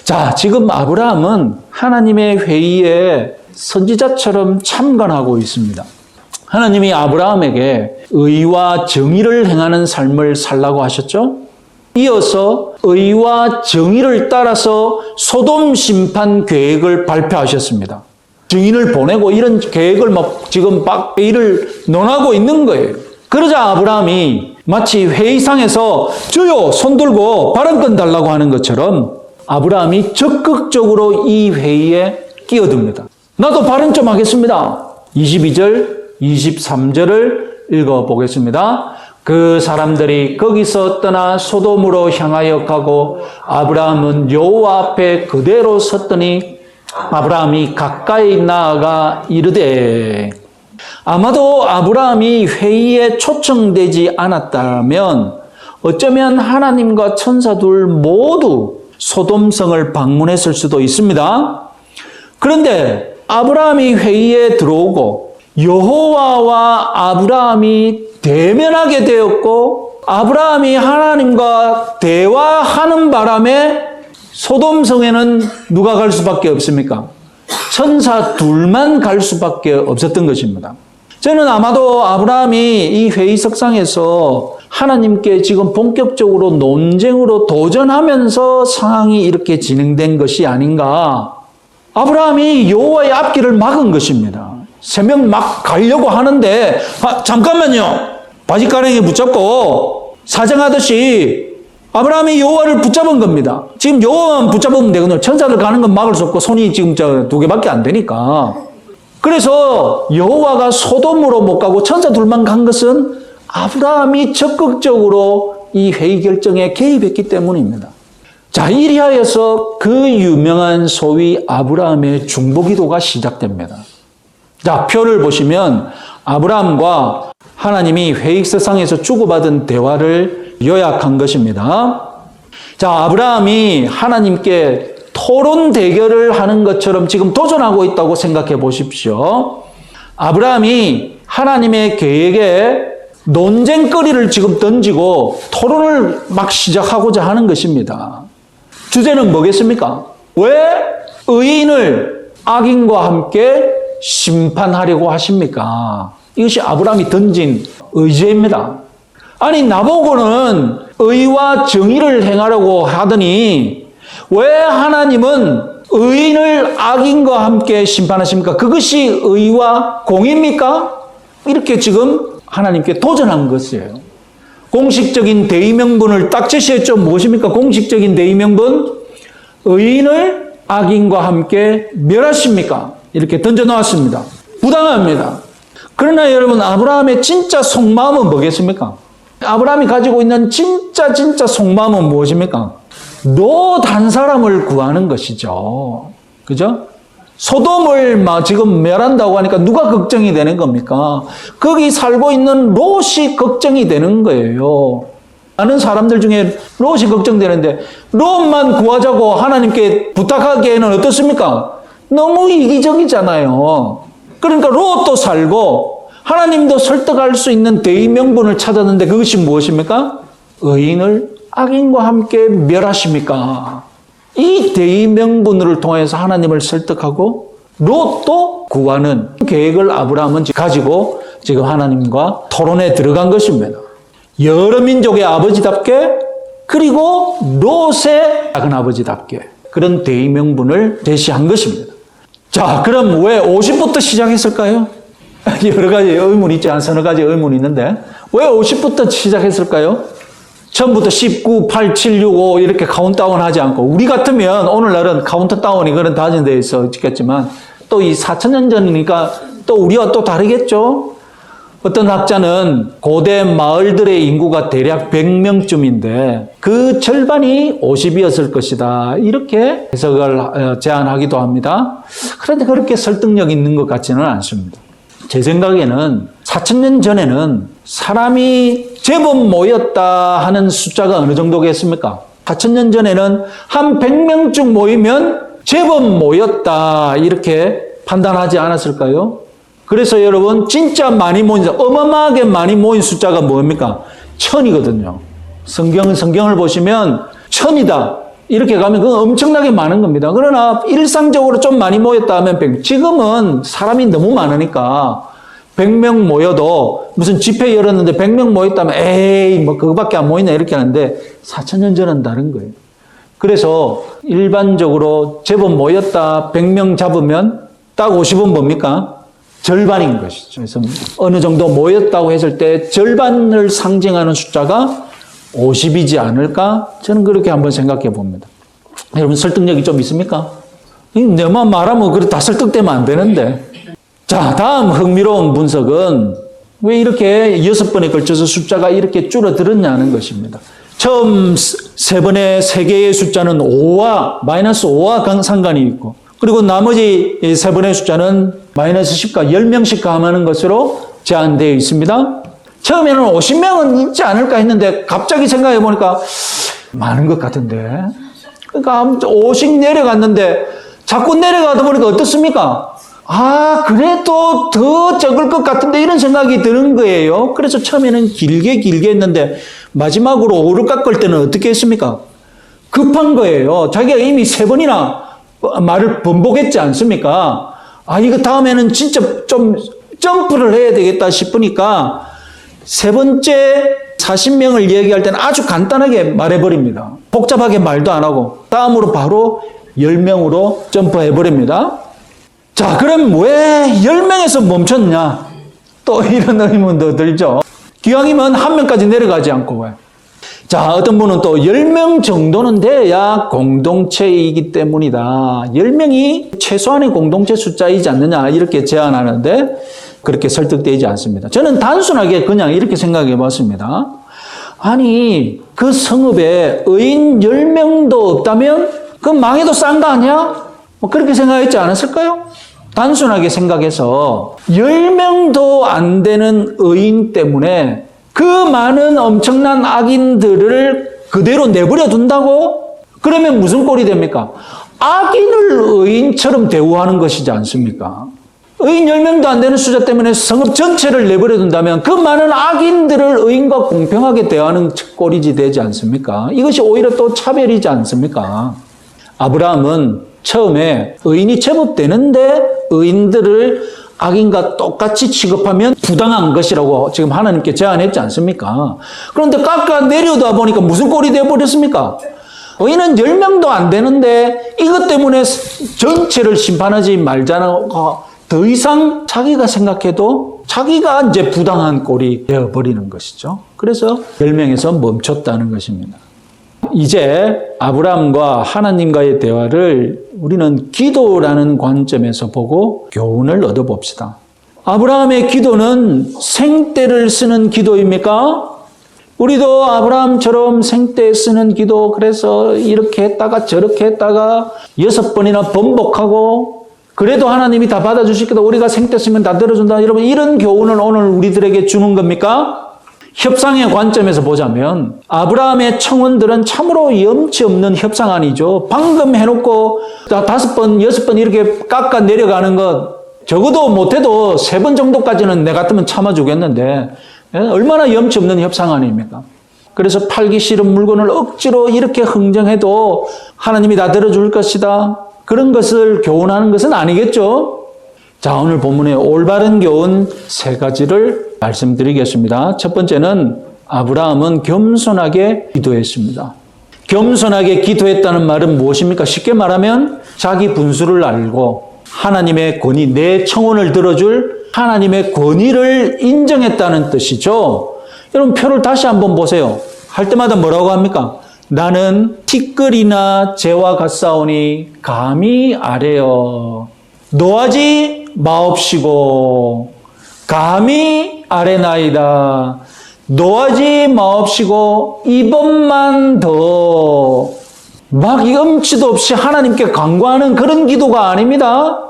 자, 지금 아브라함은 하나님의 회의에 선지자처럼 참관하고 있습니다. 하나님이 아브라함에게 의와 정의를 행하는 삶을 살라고 하셨죠? 이어서 의와 정의를 따라서 소돔 심판 계획을 발표하셨습니다. 증인을 보내고 이런 계획을 지금 막 회의를 논하고 있는 거예요. 그러자 아브라함이 마치 회의상에서 주여 손 들고 발언권 달라고 하는 것처럼 아브라함이 적극적으로 이 회의에 끼어듭니다. 나도 발언 좀 하겠습니다. 22절, 23절을 읽어보겠습니다. 그 사람들이 거기서 떠나 소돔으로 향하여 가고 아브라함은 여호와 앞에 그대로 섰더니 아브라함이 가까이 나아가 이르되, 아마도 아브라함이 회의에 초청되지 않았다면 어쩌면 하나님과 천사들 모두 소돔성을 방문했을 수도 있습니다. 그런데 아브라함이 회의에 들어오고 여호와와 아브라함이 대면하게 되었고 아브라함이 하나님과 대화하는 바람에 소돔성에는 누가 갈 수밖에 없습니까? 천사 둘만 갈 수밖에 없었던 것입니다. 저는 아마도 아브라함이 이 회의석상에서 하나님께 지금 본격적으로 논쟁으로 도전하면서 상황이 이렇게 진행된 것이 아닌가. 아브라함이 여호와의 앞길을 막은 것입니다. 세 명 막 가려고 하는데 잠깐만요. 바짓가랑이 붙잡고 사정하듯이 아브라함이 여호와를 붙잡은 겁니다. 지금 여호와만 붙잡으면 되거든요. 천사들 가는 건 막을 수 없고 손이 지금 두 개밖에 안 되니까. 그래서 여호와가 소돔으로 못 가고 천사 둘만 간 것은 아브라함이 적극적으로 이 회의 결정에 개입했기 때문입니다. 자, 이리하여서 그 유명한 소위 아브라함의 중보기도가 시작됩니다. 자, 표를 보시면 아브라함과 하나님이 회의석상에서 주고받은 대화를 요약한 것입니다. 자, 아브라함이 하나님께 토론 대결을 하는 것처럼 지금 도전하고 있다고 생각해 보십시오. 아브라함이 하나님의 계획에 논쟁거리를 지금 던지고 토론을 막 시작하고자 하는 것입니다. 주제는 뭐겠습니까? 왜 의인을 악인과 함께 심판하려고 하십니까? 이것이 아브라함이 던진 의제입니다. 아니, 나보고는 의와 정의를 행하려고 하더니 왜 하나님은 의인을 악인과 함께 심판하십니까? 그것이 의와 공입니까? 이렇게 지금 하나님께 도전한 것이에요. 공식적인 대의명분을 딱 제시했죠. 무엇입니까? 공식적인 대의명분? 의인을 악인과 함께 멸하십니까? 이렇게 던져놓았습니다. 부당합니다. 그러나 여러분, 아브라함의 진짜 속마음은 뭐겠습니까? 아브라함이 가지고 있는 진짜 속마음은 무엇입니까? 롯 한 사람을 구하는 것이죠. 그죠? 소돔을 지금 멸한다고 하니까 누가 걱정이 되는 겁니까? 거기 살고 있는 롯이 걱정이 되는 거예요. 많은 사람들 중에 롯이 걱정되는데 롯만 구하자고 하나님께 부탁하기에는 어떻습니까? 너무 이기적이잖아요. 그러니까 롯도 살고 하나님도 설득할 수 있는 대의명분을 찾았는데 그것이 무엇입니까? 의인을 악인과 함께 멸하십니까? 이 대의명분을 통해서 하나님을 설득하고 롯도 구하는 계획을 아브라함은 가지고 지금 하나님과 토론에 들어간 것입니다. 여러 민족의 아버지답게 그리고 롯의 작은 아버지답게 그런 대의명분을 제시한 것입니다. 자, 그럼 왜 50부터 시작했을까요? 여러 가지 의문이 있지 않아요? 서너 가지 의문이 있는데 왜 50부터 시작했을까요? 처음부터 19, 8, 7, 6, 5 이렇게 카운트다운 하지 않고 우리 같으면 오늘날은 카운트다운이 그런 다진되어 있어 있겠지만 또 이 4,000년 전이니까 또 우리와 또 다르겠죠? 어떤 학자는 고대 마을들의 인구가 대략 100명쯤인데 그 절반이 50이었을 것이다. 이렇게 해석을 제안하기도 합니다. 그런데 그렇게 설득력 있는 것 같지는 않습니다. 제 생각에는 4,000년 전에는 사람이 제법 모였다 하는 숫자가 어느 정도겠습니까? 4,000년 전에는 한 100명쯤 모이면 제법 모였다 이렇게 판단하지 않았을까요? 그래서 여러분 진짜 많이 모인, 어마어마하게 많이 모인 숫자가 뭡니까? 1000이거든요. 성경을 보시면 1000이다. 이렇게 가면 그건 엄청나게 많은 겁니다. 그러나 일상적으로 좀 많이 모였다 하면 100명. 지금은 사람이 너무 많으니까 100명 모여도 무슨 집회 열었는데 100명 모였다면 에이 뭐 그거밖에 안 모이나 이렇게 하는데 4,000년 전은 다른 거예요. 그래서 일반적으로 제법 모였다 100명 잡으면 딱 50은 뭡니까? 절반인 것이죠. 그래서 어느 정도 모였다고 했을 때 절반을 상징하는 숫자가 50이지 않을까? 저는 그렇게 한번 생각해 봅니다. 여러분 설득력이 좀 있습니까? 내만 말하면 그래 다 설득되면 안 되는데. 자, 다음 흥미로운 분석은 왜 이렇게 6번에 걸쳐서 숫자가 이렇게 줄어들었냐는 것입니다. 처음 3번의 3개의 숫자는 5와 마이너스 5와 상관이 있고 그리고 나머지 3번의 숫자는 마이너스 10과 10명씩 감하는 것으로 제한되어 있습니다. 처음에는 50명은 있지 않을까 했는데 갑자기 생각해 보니까 많은 것 같은데. 그러니까 50 내려갔는데 자꾸 내려가다 보니까 어떻습니까? 아, 그래도 더 적을 것 같은데 이런 생각이 드는 거예요. 그래서 처음에는 길게 했는데 마지막으로 5를 깎을 때는 어떻게 했습니까? 급한 거예요. 자기가 이미 3번이나 말을 번복했지 않습니까? 아, 이거 다음에는 진짜 좀 점프를 해야 되겠다 싶으니까 3번째 40명을 얘기할 때는 아주 간단하게 말해버립니다. 복잡하게 말도 안 하고 다음으로 바로 10명으로 점프해버립니다. 자, 그럼 왜 10명에서 멈췄냐? 또 이런 의문도 들죠. 기왕이면 1명까지 내려가지 않고 왜? 자, 어떤 분은 또 10명 정도는 돼야 공동체이기 때문이다. 10명이 최소한의 공동체 숫자이지 않느냐 이렇게 제안하는데 그렇게 설득되지 않습니다. 저는 단순하게 그냥 이렇게 생각해 봤습니다. 아니, 그 성읍에 의인 10명도 없다면 그건 망해도 싼 거 아니야? 뭐 그렇게 생각했지 않았을까요? 단순하게 생각해서 10명도 안 되는 의인 때문에 그 많은 엄청난 악인들을 그대로 내버려 둔다고? 그러면 무슨 꼴이 됩니까? 악인을 의인처럼 대우하는 것이지 않습니까? 의인 10명도 안 되는 숫자 때문에 성읍 전체를 내버려 둔다면 그 많은 악인들을 의인과 공평하게 대하는 꼴이 되지 않습니까? 이것이 오히려 또 차별이지 않습니까? 아브라함은 처음에 의인이 제법 되는데 의인들을 악인과 똑같이 취급하면 부당한 것이라고 지금 하나님께 제안했지 않습니까? 그런데 깎아 내려다 보니까 무슨 꼴이 되어버렸습니까? 의인은 10명도 안 되는데 이것 때문에 전체를 심판하지 말자는 더 이상 자기가 생각해도 자기가 이제 부당한 꼴이 되어버리는 것이죠. 그래서 10명에서 멈췄다는 것입니다. 이제 아브라함과 하나님과의 대화를 우리는 기도라는 관점에서 보고 교훈을 얻어봅시다. 아브라함의 기도는 생떼를 쓰는 기도입니까? 우리도 아브라함처럼 생떼 쓰는 기도, 그래서 이렇게 했다가 저렇게 했다가 6번이나 번복하고 그래도 하나님이 다 받아주시겠다. 우리가 생떼 쓰면 다 들어준다. 여러분, 이런 교훈을 오늘 우리들에게 주는 겁니까? 협상의 관점에서 보자면 아브라함의 청원들은 참으로 염치 없는 협상안이죠. 방금 해놓고 5번, 6번 이렇게 깎아 내려가는 것 적어도 못해도 3번 정도까지는 내 같으면 참아주겠는데 얼마나 염치 없는 협상안입니까? 그래서 팔기 싫은 물건을 억지로 이렇게 흥정해도 하나님이 다 들어줄 것이다. 그런 것을 교훈하는 것은 아니겠죠. 자, 오늘 본문의 올바른 교훈 3가지를 말씀드리겠습니다. 첫 번째는 아브라함은 겸손하게 기도했습니다. 겸손하게 기도했다는 말은 무엇입니까? 쉽게 말하면 자기 분수를 알고 하나님의 권위, 내 청혼을 들어줄 하나님의 권위를 인정했다는 뜻이죠. 여러분, 표를 다시 한번 보세요. 할 때마다 뭐라고 합니까? 나는 티끌이나 재와 같사오니 감히 아뢰어 노하지 마옵시고 감히 아뢰나이다. 노하지 마옵시고 이번만 더. 막 염치도 없이 하나님께 간구하는 그런 기도가 아닙니다.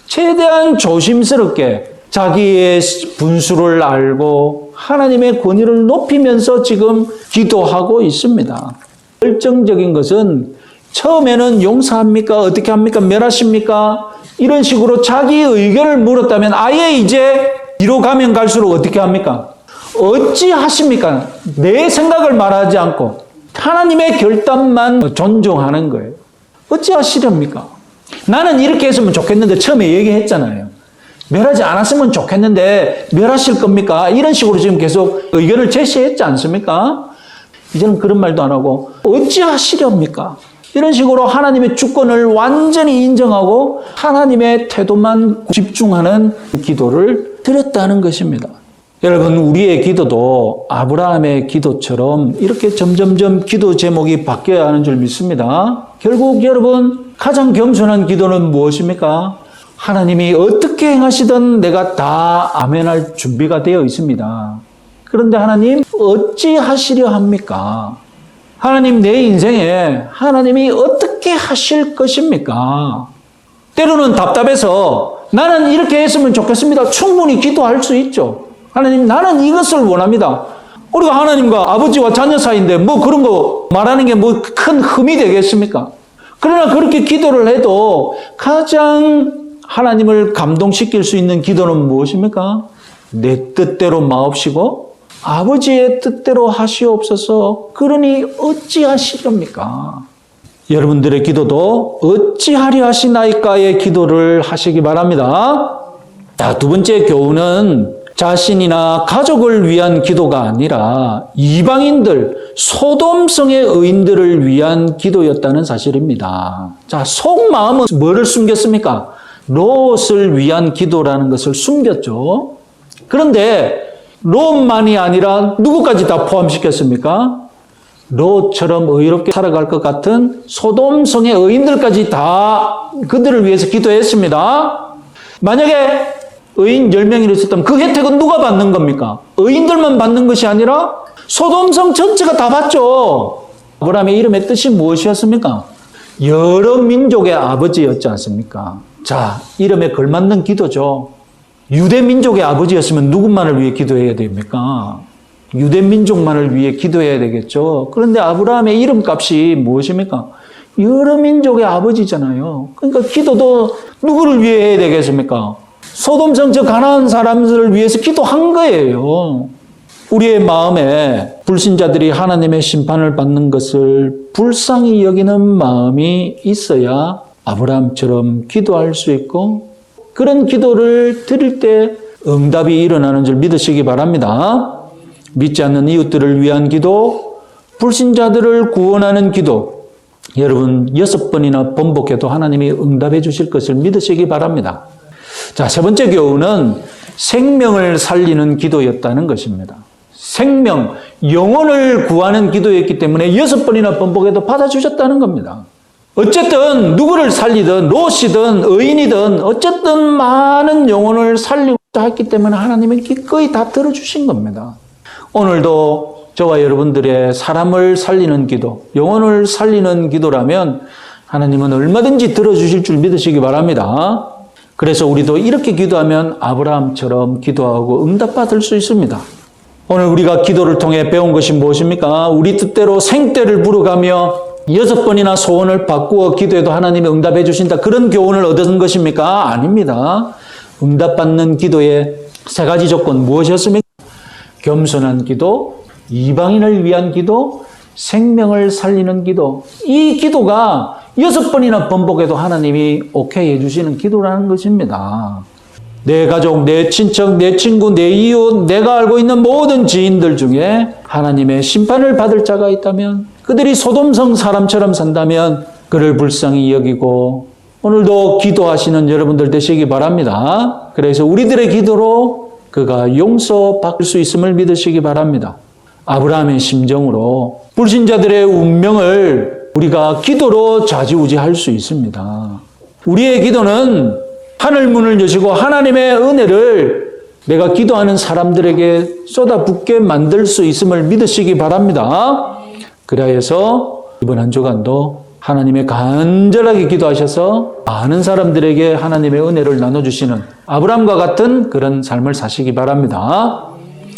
최대한 조심스럽게 자기의 분수를 알고 하나님의 권위를 높이면서 지금 기도하고 있습니다. 결정적인 것은 처음에는 용서합니까? 어떻게 합니까? 멸하십니까? 이런 식으로 자기 의견을 물었다면 아예 이제 뒤로 가면 갈수록 어떻게 합니까? 어찌 하십니까? 내 생각을 말하지 않고 하나님의 결단만 존중하는 거예요. 어찌하시렵니까? 나는 이렇게 했으면 좋겠는데 처음에 얘기했잖아요. 멸하지 않았으면 좋겠는데 멸하실 겁니까? 이런 식으로 지금 계속 의견을 제시했지 않습니까? 이제는 그런 말도 안 하고 어찌하시렵니까? 이런 식으로 하나님의 주권을 완전히 인정하고 하나님의 태도만 집중하는 기도를 드렸다는 것입니다. 여러분, 우리의 기도도 아브라함의 기도처럼 이렇게 점점점 기도 제목이 바뀌어야 하는 줄 믿습니다. 결국 여러분, 가장 겸손한 기도는 무엇입니까? 하나님이 어떻게 행하시든 내가 다 아멘할 준비가 되어 있습니다. 그런데 하나님 어찌 하시려 합니까? 하나님, 내 인생에 하나님이 어떻게 하실 것입니까? 때로는 답답해서 나는 이렇게 했으면 좋겠습니다. 충분히 기도할 수 있죠. 하나님, 나는 이것을 원합니다. 우리가 하나님과 아버지와 자녀 사이인데 뭐 그런 거 말하는 게 뭐 큰 흠이 되겠습니까? 그러나 그렇게 기도를 해도 가장 하나님을 감동시킬 수 있는 기도는 무엇입니까? 내 뜻대로 마옵시고 아버지의 뜻대로 하시옵소서. 그러니 어찌하시렵니까? 여러분들의 기도도 어찌하려 하시나이까의 기도를 하시기 바랍니다. 자, 두 번째 교훈은 자신이나 가족을 위한 기도가 아니라 이방인들, 소돔성의 의인들을 위한 기도였다는 사실입니다. 자, 속마음은 뭐를 숨겼습니까? 롯을 위한 기도라는 것을 숨겼죠. 그런데 롯만이 아니라 누구까지 다 포함시켰습니까? 롯처럼 의롭게 살아갈 것 같은 소돔성의 의인들까지 다 그들을 위해서 기도했습니다. 만약에 의인 10명이 있었다면 그 혜택은 누가 받는 겁니까? 의인들만 받는 것이 아니라 소돔성 전체가 다 받죠. 아브라함의 이름의 뜻이 무엇이었습니까? 여러 민족의 아버지였지 않습니까? 자, 이름에 걸맞는 기도죠. 유대 민족의 아버지였으면 누구만을 위해 기도해야 됩니까? 유대 민족만을 위해 기도해야 되겠죠. 그런데 아브라함의 이름값이 무엇입니까? 여러 민족의 아버지잖아요. 그러니까 기도도 누구를 위해 해야 되겠습니까? 소돔성 저 가난한 사람들을 위해서 기도한 거예요. 우리의 마음에 불신자들이 하나님의 심판을 받는 것을 불쌍히 여기는 마음이 있어야 아브라함처럼 기도할 수 있고 그런 기도를 드릴 때 응답이 일어나는 줄 믿으시기 바랍니다. 믿지 않는 이웃들을 위한 기도, 불신자들을 구원하는 기도, 여러분 6번이나 번복해도 하나님이 응답해 주실 것을 믿으시기 바랍니다. 자, 세 번째 교훈은 생명을 살리는 기도였다는 것입니다. 생명, 영혼을 구하는 기도였기 때문에 6번이나 번복해도 받아주셨다는 겁니다. 어쨌든 누구를 살리든 롯이든 의인이든 어쨌든 많은 영혼을 살리고자 했기 때문에 하나님은 기꺼이 다 들어주신 겁니다. 오늘도 저와 여러분들의 사람을 살리는 기도, 영혼을 살리는 기도라면 하나님은 얼마든지 들어주실 줄 믿으시기 바랍니다. 그래서 우리도 이렇게 기도하면 아브라함처럼 기도하고 응답받을 수 있습니다. 오늘 우리가 기도를 통해 배운 것이 무엇입니까? 우리 뜻대로 생떼를 부르가며 6번이나 소원을 바꾸어 기도해도 하나님이 응답해 주신다. 그런 교훈을 얻은 것입니까? 아닙니다. 응답받는 기도의 세 가지 조건 무엇이었습니까? 겸손한 기도, 이방인을 위한 기도, 생명을 살리는 기도. 이 기도가 6번이나 번복해도 하나님이 오케이 해주시는 기도라는 것입니다. 내 가족, 내 친척, 내 친구, 내 이웃, 내가 알고 있는 모든 지인들 중에 하나님의 심판을 받을 자가 있다면 그들이 소돔성 사람처럼 산다면 그를 불쌍히 여기고 오늘도 기도하시는 여러분들 되시기 바랍니다. 그래서 우리들의 기도로 그가 용서받을 수 있음을 믿으시기 바랍니다. 아브라함의 심정으로 불신자들의 운명을 우리가 기도로 좌지우지할 수 있습니다. 우리의 기도는 하늘문을 여시고 하나님의 은혜를 내가 기도하는 사람들에게 쏟아붓게 만들 수 있음을 믿으시기 바랍니다. 그래서 이번 한 주간도 하나님의 간절하게 기도하셔서 많은 사람들에게 하나님의 은혜를 나눠주시는 아브라함과 같은 그런 삶을 사시기 바랍니다.